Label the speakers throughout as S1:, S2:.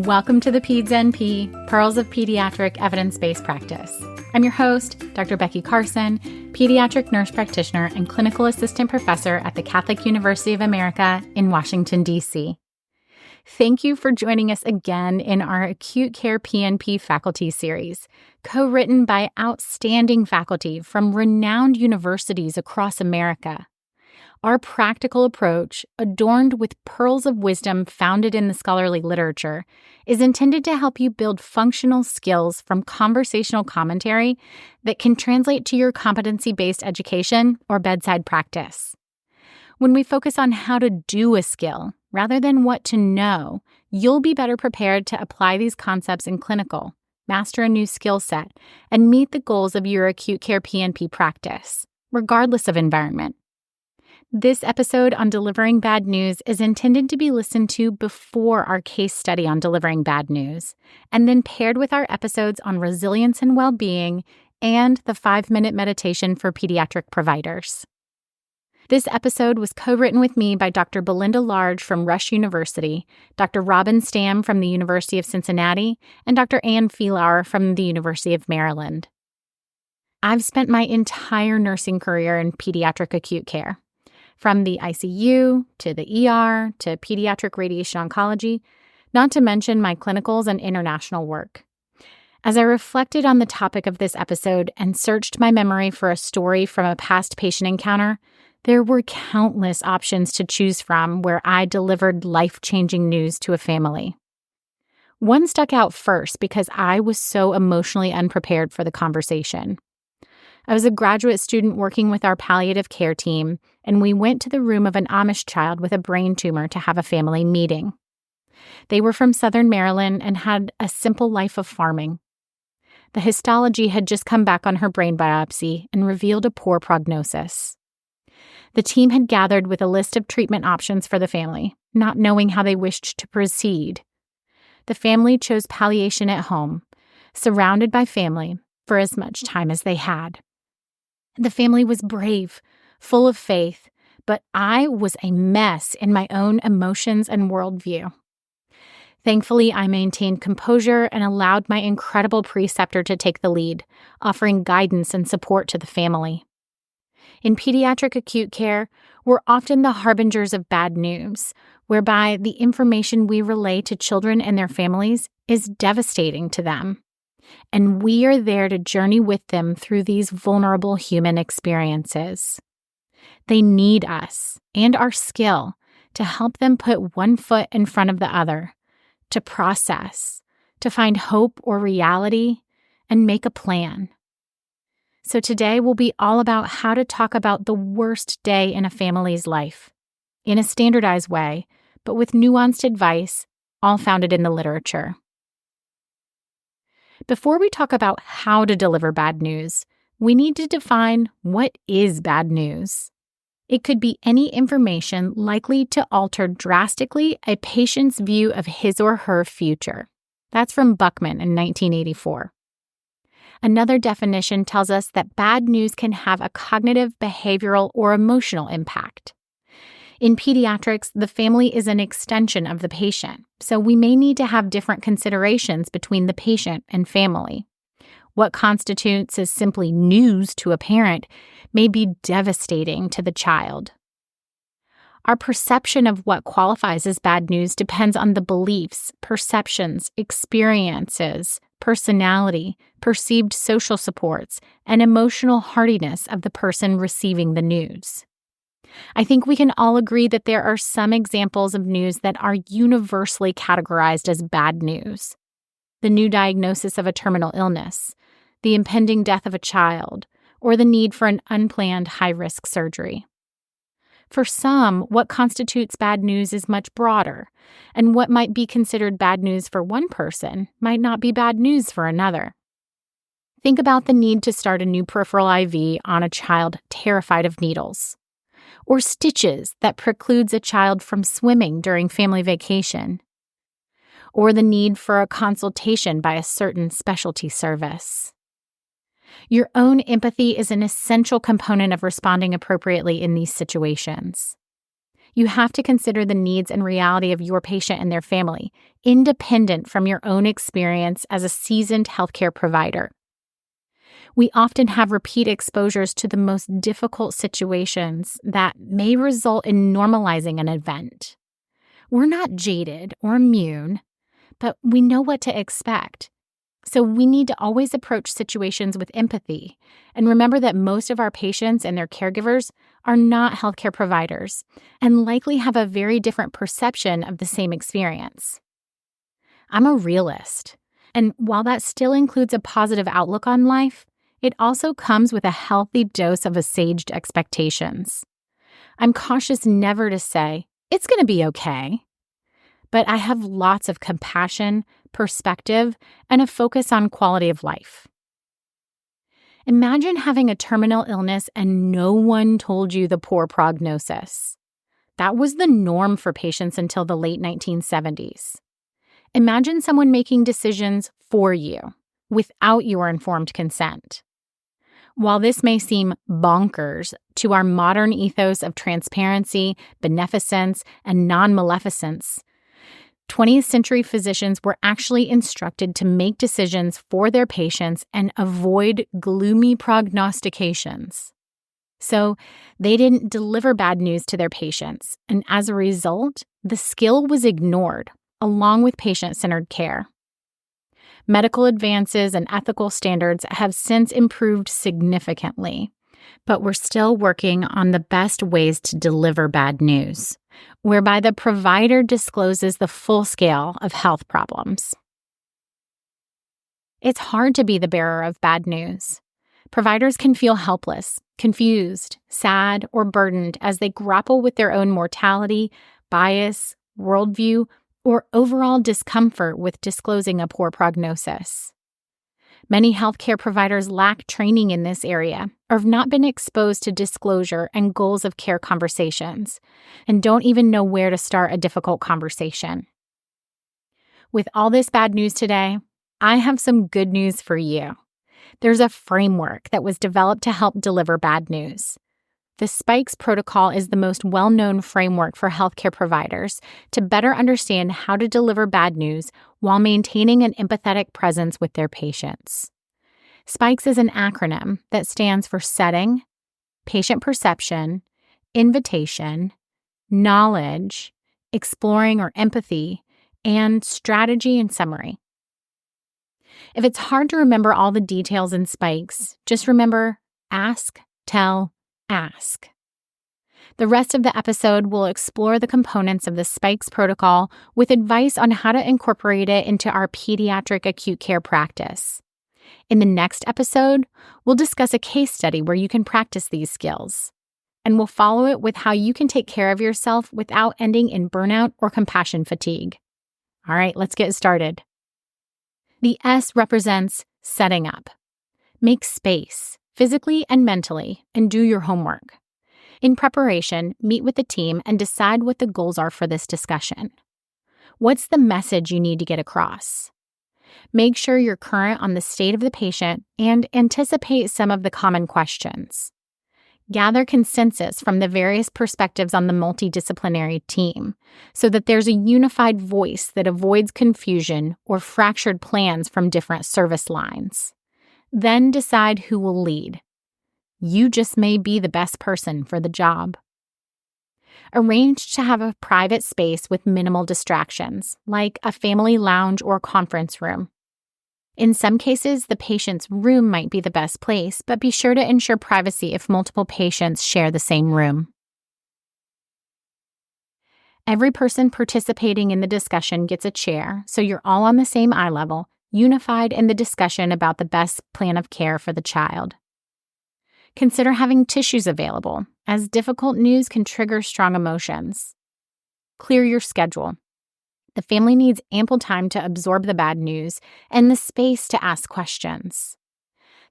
S1: Welcome to the Peds NP, Pearls of Pediatric Evidence-Based Practice. I'm your host, Dr. Becky Carson, pediatric nurse practitioner and clinical assistant professor at the Catholic University of America in Washington, D.C. Thank you for joining us again in our Acute Care PNP faculty series, co-written by outstanding faculty from renowned universities across America. Our practical approach, adorned with pearls of wisdom founded in the scholarly literature, is intended to help you build functional skills from conversational commentary that can translate to your competency-based education or bedside practice. When we focus on how to do a skill rather than what to know, you'll be better prepared to apply these concepts in clinical, master a new skill set, and meet the goals of your acute care PNP practice, regardless of environment. This episode on delivering bad news is intended to be listened to before our case study on delivering bad news, and then paired with our episodes on resilience and well-being and the 5-minute meditation for pediatric providers. This episode was co-written with me by Dr. Belinda Large from Rush University, Dr. Robin Stamm from the University of Cincinnati, and Dr. Ann Feelauer from the University of Maryland. I've spent my entire nursing career in pediatric acute care. From the ICU to the ER to pediatric radiation oncology, not to mention my clinicals and international work. As I reflected on the topic of this episode and searched my memory for a story from a past patient encounter, there were countless options to choose from where I delivered life-changing news to a family. One stuck out first because I was so emotionally unprepared for the conversation. I was a graduate student working with our palliative care team, and we went to the room of an Amish child with a brain tumor to have a family meeting. They were from Southern Maryland and had a simple life of farming. The histology had just come back on her brain biopsy and revealed a poor prognosis. The team had gathered with a list of treatment options for the family, not knowing how they wished to proceed. The family chose palliation at home, surrounded by family, for as much time as they had. The family was brave, full of faith, but I was a mess in my own emotions and worldview. Thankfully, I maintained composure and allowed my incredible preceptor to take the lead, offering guidance and support to the family. In pediatric acute care, we're often the harbingers of bad news, whereby the information we relay to children and their families is devastating to them. And we are there to journey with them through these vulnerable human experiences. They need us and our skill to help them put one foot in front of the other, to process, to find hope or reality, and make a plan. So today will be all about how to talk about the worst day in a family's life, in a standardized way, but with nuanced advice, all founded in the literature. Before we talk about how to deliver bad news, we need to define what is bad news. It could be any information likely to alter drastically a patient's view of his or her future. That's from Buckman in 1984. Another definition tells us that bad news can have a cognitive, behavioral, or emotional impact. In pediatrics, the family is an extension of the patient, so we may need to have different considerations between the patient and family. What constitutes as simply news to a parent may be devastating to the child. Our perception of what qualifies as bad news depends on the beliefs, perceptions, experiences, personality, perceived social supports, and emotional hardiness of the person receiving the news. I think we can all agree that there are some examples of news that are universally categorized as bad news. The new diagnosis of a terminal illness, the impending death of a child, or the need for an unplanned high-risk surgery. For some, what constitutes bad news is much broader, and what might be considered bad news for one person might not be bad news for another. Think about the need to start a new peripheral IV on a child terrified of needles, or stitches that precludes a child from swimming during family vacation, or the need for a consultation by a certain specialty service. Your own empathy is an essential component of responding appropriately in these situations. You have to consider the needs and reality of your patient and their family, independent from your own experience as a seasoned healthcare provider. We often have repeat exposures to the most difficult situations that may result in normalizing an event. We're not jaded or immune, but we know what to expect. So we need to always approach situations with empathy and remember that most of our patients and their caregivers are not healthcare providers and likely have a very different perception of the same experience. I'm a realist, and while that still includes a positive outlook on life, it also comes with a healthy dose of assuaged expectations. I'm cautious never to say, it's going to be okay. But I have lots of compassion, perspective, and a focus on quality of life. Imagine having a terminal illness and no one told you the poor prognosis. That was the norm for patients until the late 1970s. Imagine someone making decisions for you without your informed consent. While this may seem bonkers to our modern ethos of transparency, beneficence, and non-maleficence, 20th century physicians were actually instructed to make decisions for their patients and avoid gloomy prognostications. So they didn't deliver bad news to their patients, and as a result, the skill was ignored, along with patient-centered care. Medical advances and ethical standards have since improved significantly, but we're still working on the best ways to deliver bad news, whereby the provider discloses the full scale of health problems. It's hard to be the bearer of bad news. Providers can feel helpless, confused, sad, or burdened as they grapple with their own mortality, bias, worldview, or overall discomfort with disclosing a poor prognosis. Many healthcare providers lack training in this area or have not been exposed to disclosure and goals of care conversations, and don't even know where to start a difficult conversation. With all this bad news today, I have some good news for you. There's a framework that was developed to help deliver bad news. The SPIKES protocol is the most well-known framework for healthcare providers to better understand how to deliver bad news while maintaining an empathetic presence with their patients. SPIKES is an acronym that stands for setting, patient perception, invitation, knowledge, exploring or empathy, and strategy and summary. If it's hard to remember all the details in SPIKES, just remember ask, tell, ask. The rest of the episode will explore the components of the SPIKES protocol with advice on how to incorporate it into our pediatric acute care practice. In the next episode, we'll discuss a case study where you can practice these skills, and we'll follow it with how you can take care of yourself without ending in burnout or compassion fatigue. All right, let's get started. The S represents setting up. Make space, physically and mentally, and do your homework. In preparation, meet with the team and decide what the goals are for this discussion. What's the message you need to get across? Make sure you're current on the state of the patient and anticipate some of the common questions. Gather consensus from the various perspectives on the multidisciplinary team so that there's a unified voice that avoids confusion or fractured plans from different service lines. Then decide who will lead. You just may be the best person for the job. Arrange to have a private space with minimal distractions, like a family lounge or conference room. In some cases, the patient's room might be the best place, but be sure to ensure privacy if multiple patients share the same room. Every person participating in the discussion gets a chair, so you're all on the same eye level, unified in the discussion about the best plan of care for the child. Consider having tissues available, as difficult news can trigger strong emotions. Clear your schedule. The family needs ample time to absorb the bad news and the space to ask questions.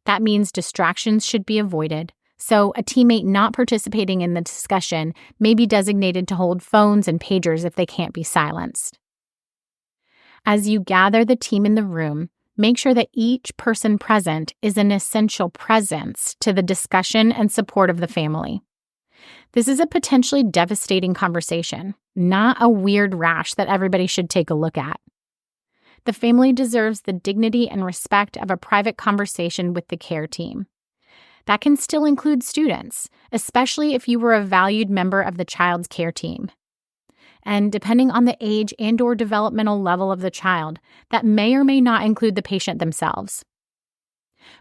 S1: That means distractions should be avoided, so a teammate not participating in the discussion may be designated to hold phones and pagers if they can't be silenced. As you gather the team in the room, make sure that each person present is an essential presence to the discussion and support of the family. This is a potentially devastating conversation, not a weird rash that everybody should take a look at. The family deserves the dignity and respect of a private conversation with the care team. That can still include students, especially if you were a valued member of the child's care team. And depending on the age and/or developmental level of the child, that may or may not include the patient themselves.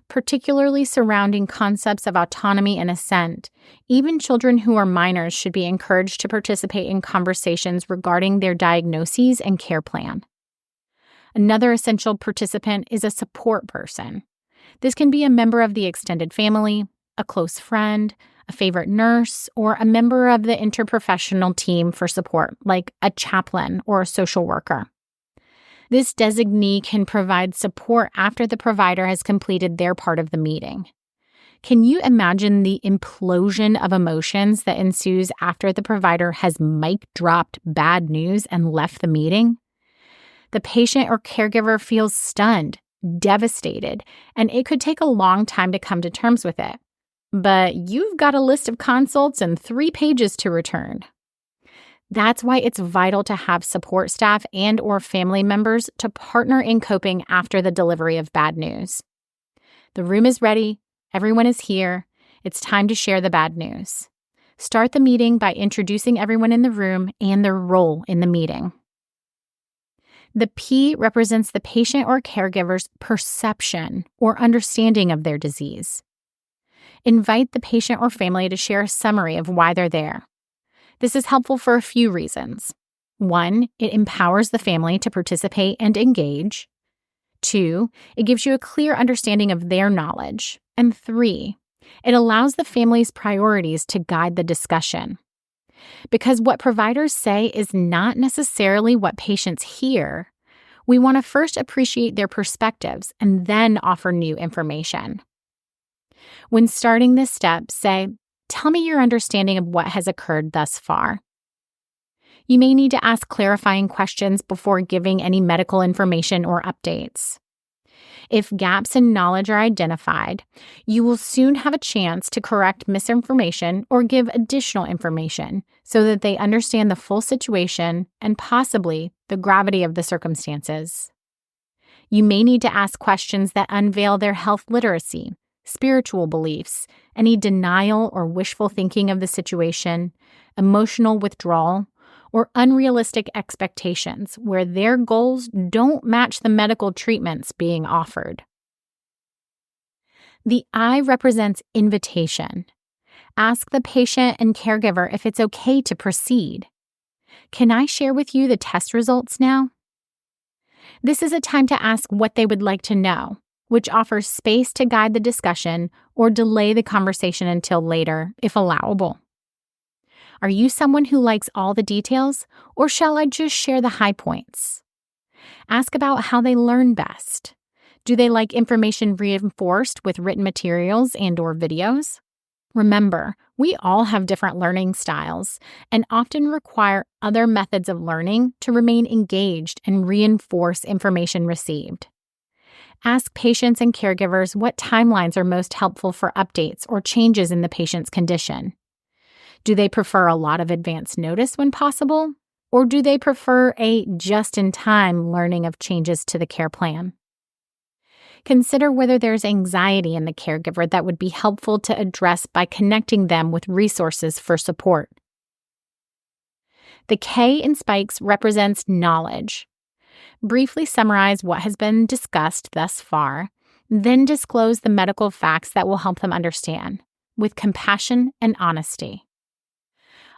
S1: Particularly surrounding concepts of autonomy and assent, even children who are minors should be encouraged to participate in conversations regarding their diagnoses and care plan. Another essential participant is a support person. This can be a member of the extended family, a close friend, a favorite nurse, or a member of the interprofessional team for support, like a chaplain or a social worker. This designee can provide support after the provider has completed their part of the meeting. Can you imagine the implosion of emotions that ensues after the provider has mic-dropped bad news and left the meeting? The patient or caregiver feels stunned, devastated, and it could take a long time to come to terms with it. But you've got a list of consults and 3 pages to return. That's why it's vital to have support staff and/or family members to partner in coping after the delivery of bad news. The room is ready. Everyone is here. It's time to share the bad news. Start the meeting by introducing everyone in the room and their role in the meeting. The P represents the patient or caregiver's perception or understanding of their disease. Invite the patient or family to share a summary of why they're there. This is helpful for a few reasons. 1, it empowers the family to participate and engage. 2, it gives you a clear understanding of their knowledge. And 3, it allows the family's priorities to guide the discussion. Because what providers say is not necessarily what patients hear, we want to first appreciate their perspectives and then offer new information. When starting this step, say, "Tell me your understanding of what has occurred thus far." You may need to ask clarifying questions before giving any medical information or updates. If gaps in knowledge are identified, you will soon have a chance to correct misinformation or give additional information so that they understand the full situation and possibly the gravity of the circumstances. You may need to ask questions that unveil their health literacy, spiritual beliefs, any denial or wishful thinking of the situation, emotional withdrawal, or unrealistic expectations where their goals don't match the medical treatments being offered. The I represents invitation. Ask the patient and caregiver if it's okay to proceed. Can I share with you the test results now? This is a time to ask what they would like to know, which offers space to guide the discussion or delay the conversation until later, if allowable. Are you someone who likes all the details, or shall I just share the high points? Ask about how they learn best. Do they like information reinforced with written materials and/or videos? Remember, we all have different learning styles and often require other methods of learning to remain engaged and reinforce information received. Ask patients and caregivers what timelines are most helpful for updates or changes in the patient's condition. Do they prefer a lot of advance notice when possible, or do they prefer a just-in-time learning of changes to the care plan? Consider whether there's anxiety in the caregiver that would be helpful to address by connecting them with resources for support. The K in spikes represents knowledge. Briefly summarize what has been discussed thus far, then disclose the medical facts that will help them understand, with compassion and honesty.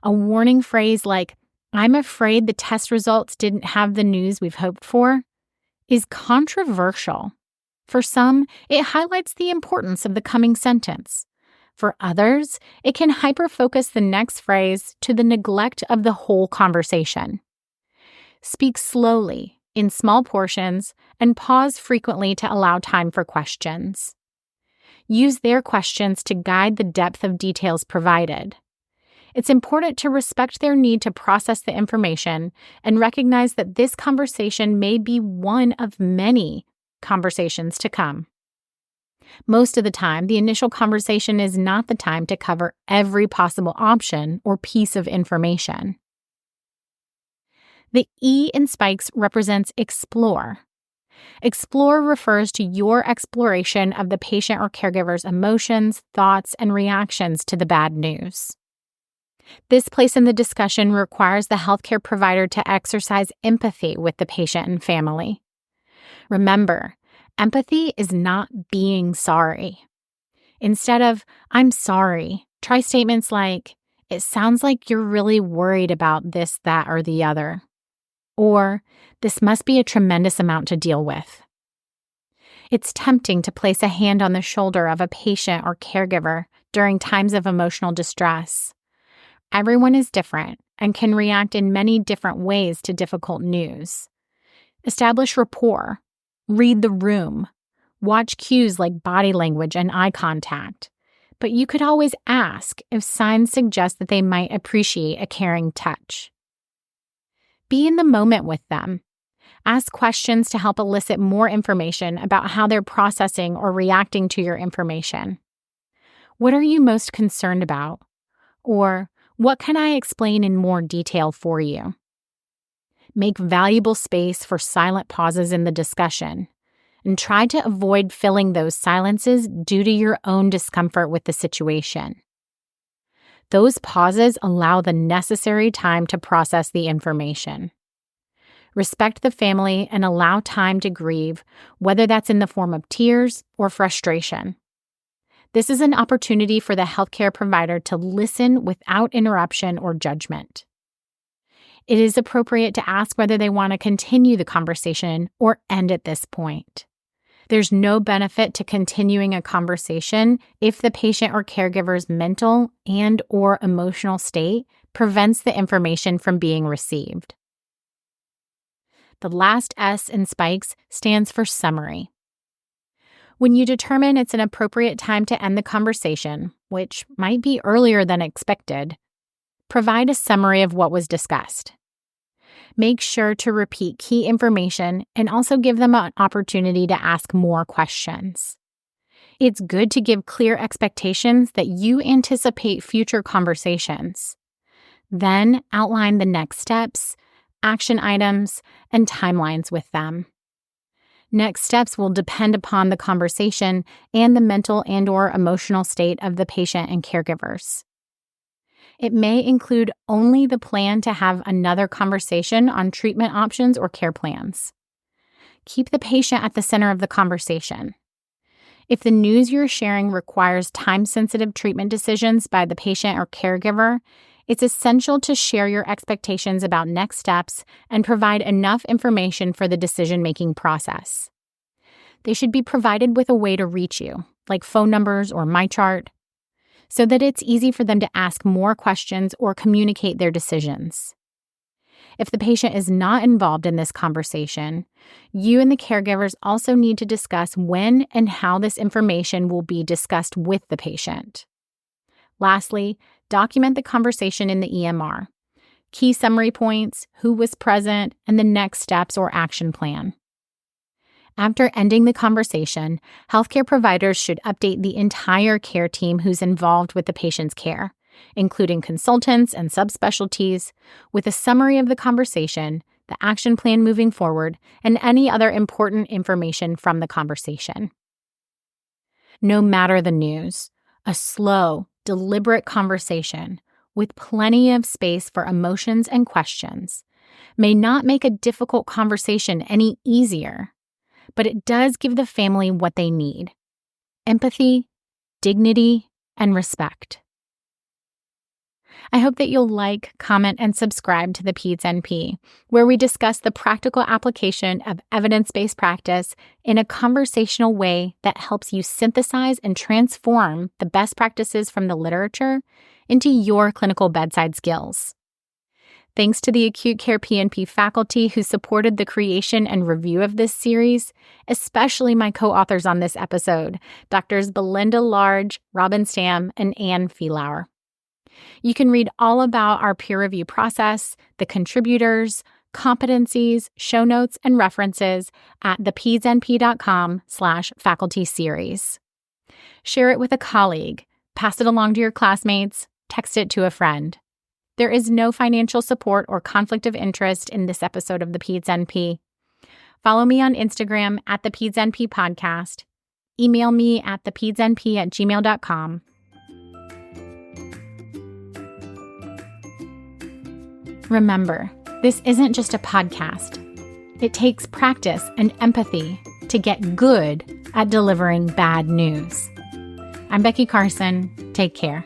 S1: A warning phrase like, "I'm afraid the test results didn't have the news we've hoped for," is controversial. For some, it highlights the importance of the coming sentence. For others, it can hyper-focus the next phrase to the neglect of the whole conversation. Speak slowly, in small portions, and pause frequently to allow time for questions. Use their questions to guide the depth of details provided. It's important to respect their need to process the information and recognize that this conversation may be one of many conversations to come. Most of the time, the initial conversation is not the time to cover every possible option or piece of information. The E in spikes represents explore. Explore refers to your exploration of the patient or caregiver's emotions, thoughts, and reactions to the bad news. This place in the discussion requires the healthcare provider to exercise empathy with the patient and family. Remember, empathy is not being sorry. Instead of, "I'm sorry," try statements like, "It sounds like you're really worried about this, that, or the other." Or, "This must be a tremendous amount to deal with." It's tempting to place a hand on the shoulder of a patient or caregiver during times of emotional distress. Everyone is different and can react in many different ways to difficult news. Establish rapport. Read the room. Watch cues like body language and eye contact. But you could always ask if signs suggest that they might appreciate a caring touch. Be in the moment with them. Ask questions to help elicit more information about how they're processing or reacting to your information. What are you most concerned about? Or, what can I explain in more detail for you? Make valuable space for silent pauses in the discussion, and try to avoid filling those silences due to your own discomfort with the situation. Those pauses allow the necessary time to process the information. Respect the family and allow time to grieve, whether that's in the form of tears or frustration. This is an opportunity for the healthcare provider to listen without interruption or judgment. It is appropriate to ask whether they want to continue the conversation or end at this point. There's no benefit to continuing a conversation if the patient or caregiver's mental and/or emotional state prevents the information from being received. The last S in spikes stands for summary. When you determine it's an appropriate time to end the conversation, which might be earlier than expected, provide a summary of what was discussed. Make sure to repeat key information and also give them an opportunity to ask more questions. It's good to give clear expectations that you anticipate future conversations. Then outline the next steps, action items, and timelines with them. Next steps will depend upon the conversation and the mental and/or emotional state of the patient and caregivers. It may include only the plan to have another conversation on treatment options or care plans. Keep the patient at the center of the conversation. If the news you're sharing requires time-sensitive treatment decisions by the patient or caregiver, it's essential to share your expectations about next steps and provide enough information for the decision-making process. They should be provided with a way to reach you, like phone numbers or MyChart, so that it's easy for them to ask more questions or communicate their decisions. If the patient is not involved in this conversation, you and the caregivers also need to discuss when and how this information will be discussed with the patient. Lastly, document the conversation in the EMR. Key summary points, who was present, and the next steps or action plan. After ending the conversation, healthcare providers should update the entire care team who's involved with the patient's care, including consultants and subspecialties, with a summary of the conversation, the action plan moving forward, and any other important information from the conversation. No matter the news, a slow, deliberate conversation with plenty of space for emotions and questions may not make a difficult conversation any easier, but it does give the family what they need: empathy, dignity, and respect. I hope that you'll like, comment, and subscribe to the Peds NP, where we discuss the practical application of evidence-based practice in a conversational way that helps you synthesize and transform the best practices from the literature into your clinical bedside skills. Thanks to the Acute Care PNP faculty who supported the creation and review of this series, especially my co-authors on this episode, Drs. Belinda Large, Robin Stam, and Anne Feelauer. You can read all about our peer review process, the contributors, competencies, show notes, and references at thepedsnp.com/faculty series. Share it with a colleague, pass it along to your classmates, text it to a friend. There is no financial support or conflict of interest in this episode of the Peds NP. Follow me on Instagram at the Peds NP Podcast. Email me at thepedsnp@gmail.com. Remember, this isn't just a podcast. It takes practice and empathy to get good at delivering bad news. I'm Becky Carson. Take care.